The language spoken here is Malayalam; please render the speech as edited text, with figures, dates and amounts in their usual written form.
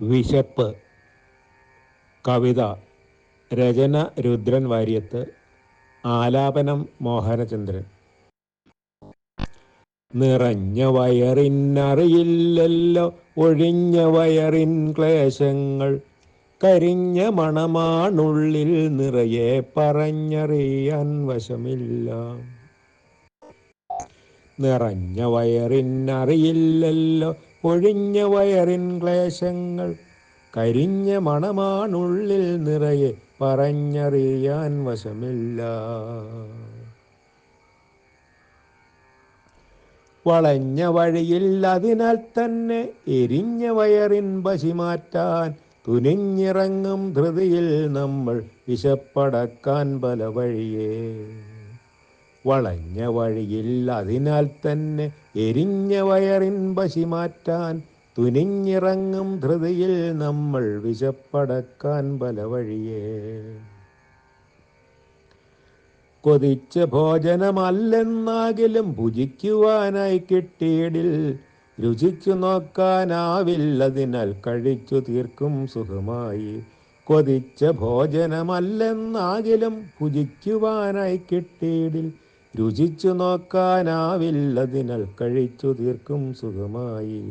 വിശപ്പ്. കവിത. രചന രുദ്രൻ വാര്യത്ത്. ആലാപനം മോഹനചന്ദ്രൻ. നിറഞ്ഞ വയറിനറിയില്ലല്ലോ ഒഴിഞ്ഞ വയറിൻ ക്ലേശങ്ങൾ, കരിഞ്ഞ മണമാണുള്ളിൽ നിറയെ പറഞ്ഞറിയാൻ വശമില്ല. നിറഞ്ഞ വയറിനറിയില്ലല്ലോ ഒഴിഞ്ഞ വയറിൻ ക്ലേശങ്ങൾ, കരിഞ്ഞ മണമാണുള്ളിൽ നിറയെ പറഞ്ഞറിയാൻ വശമില്ല. വളഞ്ഞ വഴിയിൽ അതിനാൽ തന്നെ എരിഞ്ഞ വയറിൻ പശി മാറ്റാൻ തുനിഞ്ഞിറങ്ങും ധൃതിയിൽ നമ്മൾ വിശപ്പടക്കാൻ പല വഴിയേ. വളഞ്ഞ വഴിയിൽ അതിനാൽ തന്നെ എരിഞ്ഞ വയറിൻ പശി മാറ്റാൻ തുനിഞ്ഞിറങ്ങും ധൃതിയിൽ നമ്മൾ വിശപ്പടക്കാൻ പല വഴിയേ. കൊതിച്ച ഭോജനമല്ലെന്നാകിലും ഭുജിക്കുവാനായി കിട്ടിയിടിൽ, രുചിച്ചു നോക്കാനാവില്ലതിനാൽ കഴിച്ചു തീർക്കും സുഖമായി. കൊതിച്ച ഭോജനമല്ലെന്നാകിലും ഭുജിക്കുവാനായി കിട്ടിയിടിൽ, രുചിച്ചു നോക്കാനാവില്ലതിനാൽ കഴിച്ചു തീർക്കും സുഖമായി.